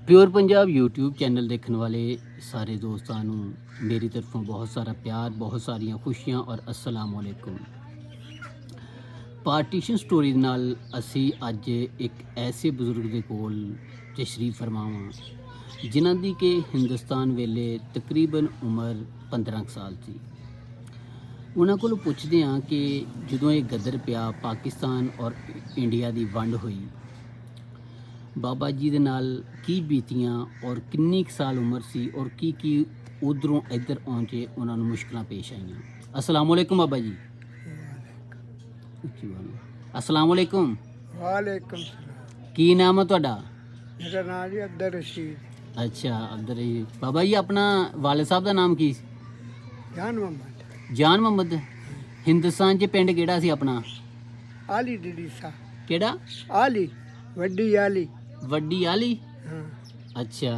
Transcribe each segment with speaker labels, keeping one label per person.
Speaker 1: Pure Punjab YouTube channel देखने वाले सारे दोस्तों मेरी तरफों बहुत सारा प्यार, बहुत सारिया खुशियाँ और अस्सलाम वालेकुम। पार्टीशन स्टोरी नाल असी अज एक ऐसे बजुर्ग के कोल तशरीफ फरमावां जिन्हां दी के हिंदुस्तान वेले तकरीबन उम्र 15 साल सी। उन्हां कोलों पुछदे हां कि जदों ये गदर पिया पाकिस्तान और इंडिया की वंड हुई, बाबा जी दे नाल की बीतियां और किन्नी कुछ साल उम्र सी और की उधरों इधर आउण च उन्हां नूं मुश्किलां पेश आईयां। अस्सलाम वालेकुम बाबा जी। उच्ची बोलो। अस्सलाम वालेकुम।
Speaker 2: वालेकुम सलाम।
Speaker 1: की नाम है तुहाडा?
Speaker 2: मेरा नाम जी अब्दुल रशीद।
Speaker 1: अच्छा अब्दुल रशीद। बाबा जी अपना वालिद साहब का नाम की?
Speaker 2: जान मोहम्मद।
Speaker 1: जान मोहम्मद। हिंदुस्तान च पिंड किहड़ा सी अपना?
Speaker 2: आली डीडीसा।
Speaker 1: किहड़ा?
Speaker 2: आली वड्डी आली।
Speaker 1: वड्डी आली।
Speaker 2: हाँ।
Speaker 1: अच्छा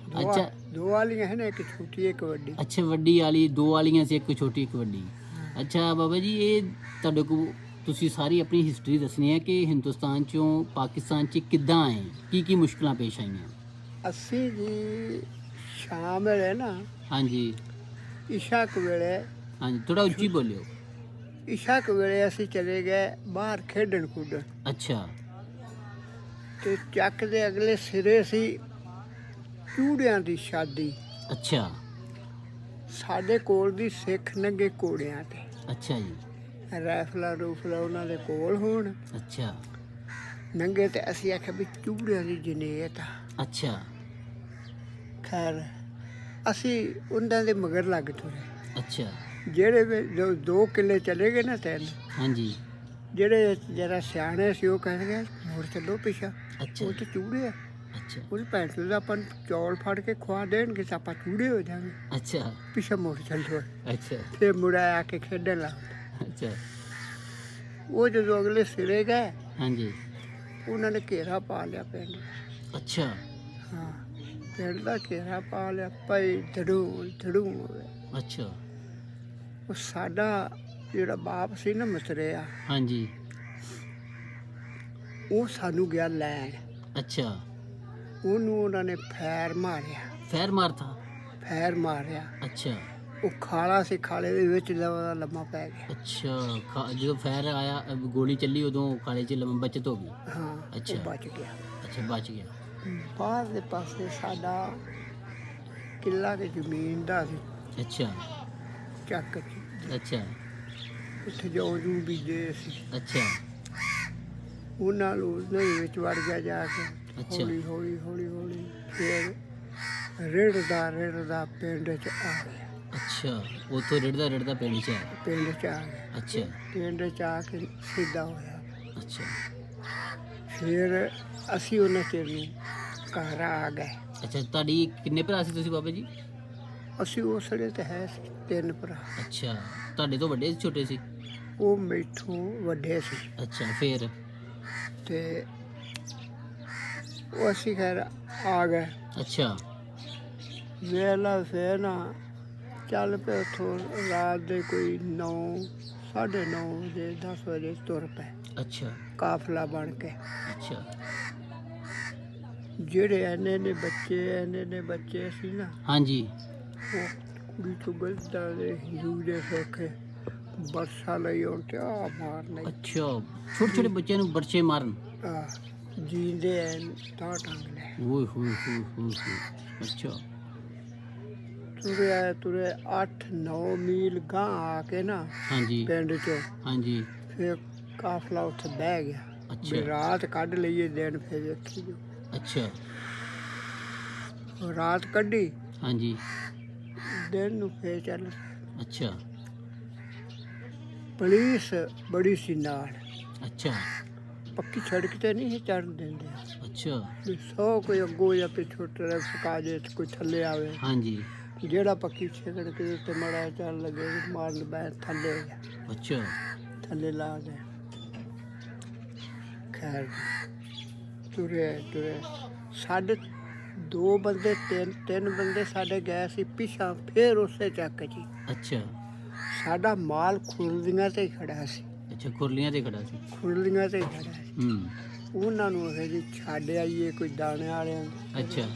Speaker 2: दो
Speaker 1: अच्छा
Speaker 2: दो आलियां हैं ना, एक छोटी एक वड्डी।
Speaker 1: अच्छा वड्डी आली, दो आलियां से एक छोटी एक वड्डी। अच्छा बाबा जी ये ਤੁਹਾਡੇ ਕੋ ਤੁਸੀਂ ਸਾਰੀ ਆਪਣੀ ਹਿਸਟਰੀ ਦੱਸਣੀ ਹੈ ਕਿ ਹਿੰਦੁਸਤਾਨ ਚੋਂ ਪਾਕਿਸਤਾਨ ਚ ਕਿੱਦਾਂ ਆਏ, ਕੀ ਮੁਸ਼ਕਲਾਂ ਪੇਸ਼ ਆਈਆਂ?
Speaker 2: ਅਸੀਂ ਜੀ ਸ਼ਾਮ ਵੇਲੇ ਨਾ,
Speaker 1: ਹਾਂਜੀ
Speaker 2: ਇਸ਼ਾ ਕੁ ਵੇਲੇ,
Speaker 1: ਹਾਂਜੀ ਥੋੜਾ ਉੱਚੀ ਬੋਲਿਓ।
Speaker 2: ਇਸ਼ਾ ਕੁ ਵੇਲੇ ਅਸੀਂ ਚਲੇ ਗਏ ਬਾਹਰ ਖੇਡਣ ਕੁੱਦਣ।
Speaker 1: ਅੱਛਾ
Speaker 2: ਤੇ ਚੱਕ ਦੇ ਅਗਲੇ ਸਿਰੇ ਸੀ ਚੂੜਿਆਂ ਦੀ ਸ਼ਾਦੀ।
Speaker 1: ਅੱਛਾ
Speaker 2: ਸਾਡੇ ਕੋਲ ਦੀ ਸਿੱਖ ਨੰਗੇ ਘੋੜਿਆਂ ਤੇ,
Speaker 1: ਅੱਛਾ ਜੀ।
Speaker 2: ਰਾਈਫਲਾਂ ਰੂਫਲਾਂ ਉਹਨਾਂ ਦੇ ਕੋਲ ਹੋਣ,
Speaker 1: ਅੱਛਾ
Speaker 2: ਨੰਗੇ ਤੇ ਅਸੀਂ ਆਖਿਆ ਵੀ ਚੂੜਿਆਂ ਦੀ ਜਨੇਤ ਆ।
Speaker 1: ਅੱਛਾ
Speaker 2: ਖੈਰ ਅਸੀਂ ਉਹਨਾਂ ਦੇ ਮਗਰ ਲੱਗ ਤੁਰੇ।
Speaker 1: ਅੱਛਾ
Speaker 2: ਜਿਹੜੇ ਜੋ 2 ਕਿੱਲੇ ਚਲੇ ਗਏ ਨਾ, 3,
Speaker 1: ਹਾਂਜੀ
Speaker 2: ਜਿਹੜੇ ਜਰਾ ਸਿਆਣੇ ਸੀ ਉਹ ਕਹਿਣਗੇ ਮੁੜ ਚੱਲੋ ਪਿੱਛਾ,
Speaker 1: ਅੱਛਾ
Speaker 2: ਉਹ ਤੇ ਚੂੜੇ ਆ।
Speaker 1: ਅੱਛਾ
Speaker 2: ਉਹਦੀ ਭੈਣ ਚੋਦ ਆਪਾਂ ਨੂੰ ਚੌਲ ਫੜ ਕੇ ਖਵਾ ਦੇਣਗੇ ਤਾਂ ਆਪਾਂ ਚੂੜੇ ਹੋ ਜਾਵਾਂਗੇ,
Speaker 1: ਅੱਛਾ
Speaker 2: ਪਿੱਛਾ ਮੁੜ ਚੱਲੋ।
Speaker 1: ਅੱਛਾ
Speaker 2: ਤੇ ਮੁੜਾ ਆ ਕੇ ਖੇਡਣ ਲੱਗ ਪਏ।
Speaker 1: ਅੱਛਾ
Speaker 2: ਉਹ ਜਦੋਂ ਅਗਲੇ ਸਿਰੇ ਗਏ,
Speaker 1: ਹਾਂਜੀ
Speaker 2: ਉਹਨਾਂ ਨੇ ਘੇਰਾ ਪਾ ਲਿਆ ਪਿੰਡ।
Speaker 1: ਅੱਛਾ
Speaker 2: ਹਾਂ, ਪਿੰਡ ਦਾ ਘੇਰਾ ਪਾ ਲਿਆ, ਭਾਈ ਧੜੂ ਧੜੂ ਹੋ ਗਿਆ।
Speaker 1: ਅੱਛਾ
Speaker 2: ਉਹ ਸਾਡਾ ਜਿਹੜਾ ਬਾਪ ਸੀ ਨਾ ਮਸਰਿਆ,
Speaker 1: ਹਾਂਜੀ
Speaker 2: ਉਹ ਸਾਨੂੰ ਗਿਆ ਲੈਣ।
Speaker 1: ਅੱਛਾ
Speaker 2: ਉਹਨੂੰ ਉਹਨਾਂ ਨੇ ਫੈਰ ਮਾਰਿਆ।
Speaker 1: ਫੈਰ ਮਾਰਤਾ?
Speaker 2: ਫੈਰ ਮਾਰਿਆ।
Speaker 1: ਅੱਛਾ
Speaker 2: ਉਹ ਖਾਲਾ ਸੀ, ਖਾਲੇ ਦੇ ਵਿੱਚ ਲੰਮਾ ਪੈ ਗਿਆ।
Speaker 1: ਅੱਛਾ ਜਦੋਂ ਫੈਰ ਆਇਆ ਗੋਲੀ ਚੱਲੀ ਉਦੋਂ ਖਾਲੇ 'ਚ ਬਚਤ ਹੋ ਗਈ?
Speaker 2: ਹਾਂ
Speaker 1: ਅੱਛਾ।
Speaker 2: ਉਹ ਬਚ ਗਿਆ।
Speaker 1: ਅੱਛਾ ਬਚ ਗਿਆ।
Speaker 2: ਬਾਹਰ ਦੇ ਪਾਸੇ ਸਾਡਾ ਕਿੱਲਾ ਦੀ ਜ਼ਮੀਨ ਦਾ ਸੀ,
Speaker 1: ਅੱਛਾ
Speaker 2: ਚੱਕ 'ਚ।
Speaker 1: ਅੱਛਾ
Speaker 2: ਉੱਥੇ ਜੋ ਬੀਜੇ ਸੀ,
Speaker 1: ਅੱਛਾ
Speaker 2: ਉਹਨਾਂ ਨੂੰ ਉਹਦੇ ਵਿੱਚ ਵੜ ਗਿਆ ਜਾ ਕੇ।
Speaker 1: ਅੱਛਾ।
Speaker 2: ਹੌਲੀ ਹੌਲੀ ਹੌਲੀ ਹੌਲੀ ਫਿਰ ਰਿੜਦਾ ਪਿੰਡ 'ਚ ਆ ਗਿਆ।
Speaker 1: ਅੱਛਾ ਉੱਥੋਂ ਰਿੜਦਾ ਪਿੰਡ 'ਚ ਆਇਆ?
Speaker 2: ਪਿੰਡ 'ਚ ਆ ਗਿਆ।
Speaker 1: ਅੱਛਾ
Speaker 2: ਪਿੰਡ 'ਚ ਆ ਕੇ ਸਿੱਧਾ ਹੋਇਆ।
Speaker 1: ਅੱਛਾ
Speaker 2: ਫਿਰ ਅਸੀਂ ਉਹਨਾਂ ਚਿਰ ਨੂੰ ਘਰ ਆ ਗਏ।
Speaker 1: ਅੱਛਾ ਤੁਹਾਡੀ ਕਿੰਨੇ ਭਰਾ ਸੀ ਤੁਸੀਂ ਬਾਬਾ ਜੀ?
Speaker 2: ਅਸੀਂ ਉਸ ਵੇਲੇ ਤਾਂ ਹੈ ਸੀ 3 ਭਰਾ।
Speaker 1: ਅੱਛਾ ਤੁਹਾਡੇ ਤੋਂ ਵੱਡੇ ਸੀ ਛੋਟੇ ਸੀ?
Speaker 2: ਉਹ ਮੈਥੋਂ ਵੱਡੇ ਸੀ।
Speaker 1: ਅੱਛਾ ਫਿਰ?
Speaker 2: ਤੇ ਉਹ ਅਸੀਂ ਖੈਰ ਆ ਗਏ।
Speaker 1: ਅੱਛਾ
Speaker 2: ਵੇਲਾ ਫਿਰ ਨਾ ਚੱਲ ਪਏ ਉੱਥੋਂ, ਰਾਤ ਦੇ ਕੋਈ 9, 9:30 ਵਜੇ 10 ਵਜੇ ਤੁਰ ਪਏ
Speaker 1: ਅੱਛਾ
Speaker 2: ਕਾਫਲਾ ਬਣ ਕੇ।
Speaker 1: ਅੱਛਾ
Speaker 2: ਜਿਹੜੇ ਇੰਨੇ ਨੇ ਬੱਚੇ ਸੀ ਨਾ,
Speaker 1: ਹਾਂਜੀ
Speaker 2: ਉਹ ਕੁੜੀ ਤੋਂ ਗਲਤਾਂ ਦੇ ਹਿੰਦੂ ਦੇ ਸੋਖੇ ਬਰਸਾ ਲਈ ਆਉਣ ਤੇ ਆ ਮਾਰਨਾ।
Speaker 1: ਅੱਛਾ ਛੋਟੇ ਬੱਚਿਆਂ ਨੂੰ ਬਰਛੇ ਮਾਰਨ?
Speaker 2: ਆ ਜੀਂਦੇ ਐ ਤਾਂ ਟੰਗ ਲੈ।
Speaker 1: ਓਏ ਹੋਏ ਹੋਏ ਹੋਏ ਹੋਏ। ਅੱਛਾ
Speaker 2: ਤੁਰੇ 8-9 ਮੀਲ ਗਾਂ ਆ ਕੇ ਨਾ
Speaker 1: ਹਾਂਜੀ
Speaker 2: ਪਿੰਡ 'ਚੋਂ,
Speaker 1: ਹਾਂਜੀ
Speaker 2: ਫਿਰ ਕਾਫਲਾ ਉੱਥੇ ਬਹਿ ਗਿਆ।
Speaker 1: ਅੱਛਾ।
Speaker 2: ਵੀ ਰਾਤ ਕੱਢ ਲਈਏ, ਦਿਨ ਫਿਰ ਵੇਖੀ ਜੋ।
Speaker 1: ਅੱਛਾ
Speaker 2: ਰਾਤ ਕੱਢੀ,
Speaker 1: ਹਾਂਜੀ
Speaker 2: ਦਿਨ ਨੂੰ ਫੇਰ ਚੱਲ।
Speaker 1: ਅੱਛਾ
Speaker 2: ਪੁਲਿਸ ਬੜੀ ਸੀ ਨਾਲ,
Speaker 1: ਅੱਛਾ
Speaker 2: ਪੱਕੀ ਸੜਕ ਤੇ ਨਹੀਂ ਸੀ ਚੜ੍ਹਨ ਦਿੰਦੇ।
Speaker 1: ਅੱਛਾ
Speaker 2: ਵੀ 100 ਕੋਈ ਅੱਗੋਂ ਜਾਂ ਪਿੱਛੋਂ ਟਰੈਫਿਕ ਆ ਜਾਏ, ਕੋਈ ਥੱਲੇ ਆਵੇ।
Speaker 1: ਹਾਂਜੀ
Speaker 2: ਜਿਹੜਾ ਪੱਕੀ ਸੜਕ ਦੇ ਉੱਤੇ ਮੜਾ ਚੱਲ ਲੱਗੇ ਮਾਰਨ ਬੈ ਥੱਲੇ ਹੋ ਗਿਆ,
Speaker 1: ਅੱਛਾ
Speaker 2: ਥੱਲੇ ਲਾ ਗਏ। ਖੈਰ ਤੁਰੇ ਸਾਡੇ 2 ਬੰਦੇ 3 ਬੰਦੇ ਸਾਡੇ ਗਏ ਸੀ ਪਿੱਛਾ, ਫਿਰ ਉਸੇ ਚੱਕ 'ਚ।
Speaker 1: ਅੱਛਾ
Speaker 2: ਸਾਡਾ ਮਾਲ ਖੁਰਲੀਆਂ ਤੇ ਹੀ ਖੜਾ ਸੀ।
Speaker 1: ਅੱਛਾ ਖੁਰਲੀਆਂ ਤੇ ਖੜਾ ਸੀ?
Speaker 2: ਖੁਰਲੀਆਂ ਤੇ ਹੀ ਖੜਾ ਸੀ। ਉਹਨਾਂ ਨੂੰ ਇਹ ਜੀ ਛੱਡ ਆਈਏ, ਕੋਈ ਦਾਣੇ ਵਾਲਿਆਂ
Speaker 1: ਅੱਛਾ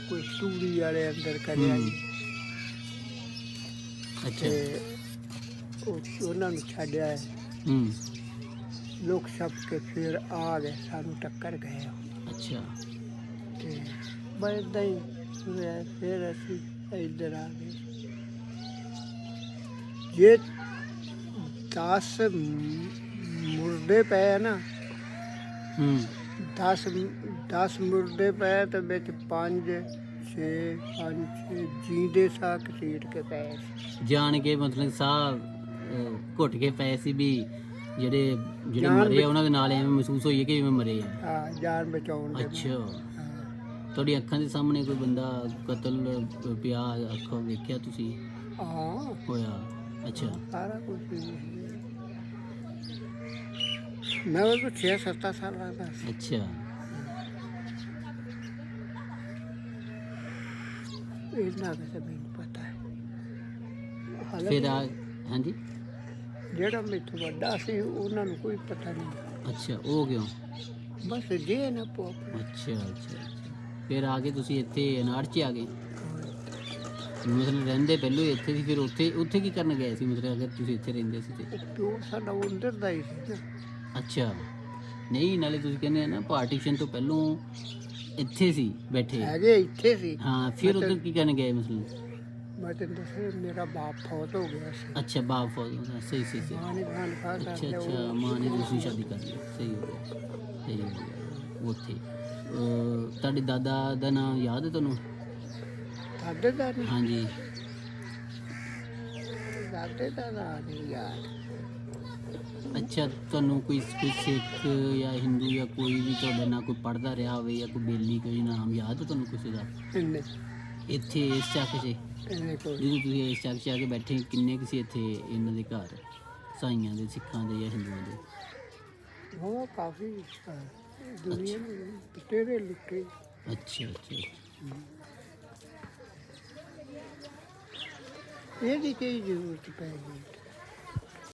Speaker 2: ਕੋਈ ਤੂੜੀ ਵਾਲੇ ਅੰਦਰ ਕਰਿਆ ਜੀ।
Speaker 1: ਅੱਛਾ
Speaker 2: ਤੇ ਉਹਨਾਂ ਨੂੰ ਛੱਡਿਆ,
Speaker 1: ਹੂੰ
Speaker 2: ਲੋਕ ਛੱਪ ਕੇ ਫਿਰ ਆ ਗਏ, ਸਾਨੂੰ ਟੱਕਰ ਗਏ।
Speaker 1: ਅੱਛਾ
Speaker 2: ਤੇ ਬਸ ਏਦਾਂ ਹੀ ਹੋਇਆ, ਫਿਰ ਅਸੀਂ ਇੱਧਰ ਆ ਗਏ। ਜੇ 10 ਮੁਰਦੇ ਪਏ ਨਾ,
Speaker 1: ਹੂੰ
Speaker 2: 10 ਮੁਰਦੇ ਪਏ ਤੇ ਵਿੱਚ 5 6 ਜੀਂਦੇ ਸਾਹ ਘਸੀਟ ਕੇ ਪਏ ਸੀ।
Speaker 1: ਜਾਣ ਕੇ ਮਤਲਬ ਸਾਹ ਘੁੱਟ ਕੇ ਪਏ ਸੀ ਵੀ ਜਿਹੜੇ
Speaker 2: ਜਾਨ
Speaker 1: ਮਰੇ ਆ ਉਹਨਾਂ ਦੇ ਨਾਲ ਐਵੇਂ ਮਹਿਸੂਸ ਹੋਈ ਹੈ ਕਿ ਜਿਵੇਂ ਮਰੇ ਆ।
Speaker 2: ਹਾਂ, ਜਾਨ ਬਚਾਉਣ ਦੇ।
Speaker 1: ਅੱਛਾ,
Speaker 2: ਹਾਂ।
Speaker 1: ਤੁਹਾਡੀ ਅੱਖਾਂ ਦੇ ਸਾਹਮਣੇ ਕੋਈ ਬੰਦਾ ਕਤਲ ਪਿਆ, ਅੱਖਾਂ ਵੇਖਿਆ ਤੁਸੀਂ
Speaker 2: ਹਾਂ,
Speaker 1: ਹੋਇਆ? ਅੱਛਾ
Speaker 2: ਸਾਰਾ ਕੁਝ ਮੈਂ ਉਹ 6-7 ਸਾਲਾਂ ਦਾ ਸੀ।
Speaker 1: ਅੱਛਾ
Speaker 2: ਇੰਨਾ ਕੁ ਮੈਨੂੰ ਪਤਾ ਹੈ।
Speaker 1: ਫਿਰ
Speaker 2: ਹਾਲਾਂਕਿ
Speaker 1: ਹਾਂਜੀ
Speaker 2: ਜਿਹੜਾ ਮੈਥੋਂ ਵੱਡਾ ਸੀ ਉਹਨਾਂ ਨੂੰ ਕੋਈ ਪਤਾ ਨਹੀਂ।
Speaker 1: ਅੱਛਾ, ਉਹ ਕਿਉਂ?
Speaker 2: ਬਸ ਜੇ ਨਾ ਪੋ
Speaker 1: ਅੱਛਾ ਅੱਛਾ ਫਿਰ ਆ ਕੇ ਤੁਸੀਂ ਇੱਥੇ ਅਨਾੜ 'ਚ ਆ ਗਏ, ਮਤਲਬ ਰਹਿੰਦੇ ਪਹਿਲੋਂ ਹੀ ਇੱਥੇ ਸੀ, ਫਿਰ ਉੱਥੇ ਕੀ ਕਰਨ ਗਏ ਸੀ? ਮਤਲਬ ਅਗਰ ਤੁਸੀਂ ਇੱਥੇ ਰਹਿੰਦੇ ਸੀ ਤੇ
Speaker 2: ਪਿਓ ਸਾਡਾ ਅੰਦਰ ਦਾ ਹੀ ਸੀ ਨਾ।
Speaker 1: ਅੱਛਾ, ਨਹੀਂ ਨਾਲੇ ਤੁਸੀਂ ਕਹਿੰਦੇ ਆ ਨਾ ਪਾਰਟੀਸ਼ਨ ਤੋਂ ਪਹਿਲੋਂ ਇੱਥੇ ਸੀ ਬੈਠੇ।
Speaker 2: ਹੈਗੇ ਇੱਥੇ ਸੀ।
Speaker 1: ਹਾਂ, ਫਿਰ ਉੱਧਰ ਕੀ ਕਰਨ ਗਏ ਮਤਲਬ?
Speaker 2: ਮੈਂ ਤੈਨੂੰ ਦੱਸਿਆ ਮੇਰਾ ਬਾਪ ਫੌਤ ਹੋ ਗਿਆ ਸੀ।
Speaker 1: ਅੱਛਾ, ਬਾਪ ਫੌਜ ਹੋ ਗਿਆ, ਸਹੀ ਸਹੀ ਸਹੀ।
Speaker 2: ਮਾਂ ਨੇ ਖਾਨ ਖਾ
Speaker 1: ਅੱਛਾ
Speaker 2: ਕਰ ਲਿਆ।
Speaker 1: ਅੱਛਾ, ਮਾਂ ਨੇ ਦੂਸਰੀ ਸ਼ਾਦੀ ਕਰ ਲਈ, ਸਹੀ ਹੋ ਗਿਆ, ਸਹੀ ਹੋ ਗਿਆ। ਉੱਥੇ ਤੁਹਾਡੇ ਦਾਦਾ ਦਾ ਨਾਮ ਯਾਦ ਹੈ ਤੁਹਾਨੂੰ?
Speaker 2: ਦਾਦੇ ਦਾ ਨੀ-
Speaker 1: ਹਾਂਜੀ
Speaker 2: ਦਾਦੇ ਦਾ ਨਾਂ ਨਹੀਂ ਯਾਦ।
Speaker 1: ਅੱਛਾ, ਤੁਹਾਨੂੰ ਕੋਈ ਸਿੱਖ ਜਾਂ ਹਿੰਦੂ ਜਾਂ ਕੋਈ ਵੀ ਤੁਹਾਡੇ ਨਾਲ ਕੋਈ ਪੜ੍ਹਦਾ ਰਿਹਾ ਹੋਵੇ ਜਾਂ ਕੋਈ ਬੇਲੀ ਕੋਈ ਨਾਮ ਯਾਦ ਹੈ ਤੁਹਾਨੂੰ ਕਿਸੇ ਦਾ?
Speaker 2: ਇੰਨੇ
Speaker 1: ਇੱਥੇ ਇਸ ਚੱਕ 'ਚ
Speaker 2: ਇੰਨੇ ਕੋਈ
Speaker 1: ਜਦੋਂ ਤੁਸੀਂ ਇਸ ਚੱਕ 'ਚ ਆ ਕੇ ਬੈਠੇ, ਕਿੰਨੇ ਕੁ ਸੀ ਇੱਥੇ ਇਹਨਾਂ ਦੇ ਘਰ, ਸਾਈਆਂ ਦੇ, ਸਿੱਖਾਂ ਦੇ ਜਾਂ ਹਿੰਦੂਆਂ ਦੇ?
Speaker 2: ਉਹ ਕਾਫੀ ਦੁਨੀਆ ਨੂੰ ਤੇਰੇ ਲੁੱਟੇ।
Speaker 1: ਅੱਛਾ ਅੱਛਾ
Speaker 2: ਇਹਦੀ ਕੀ ਜ਼ਰੂਰਤ ਪੈ ਗਈ?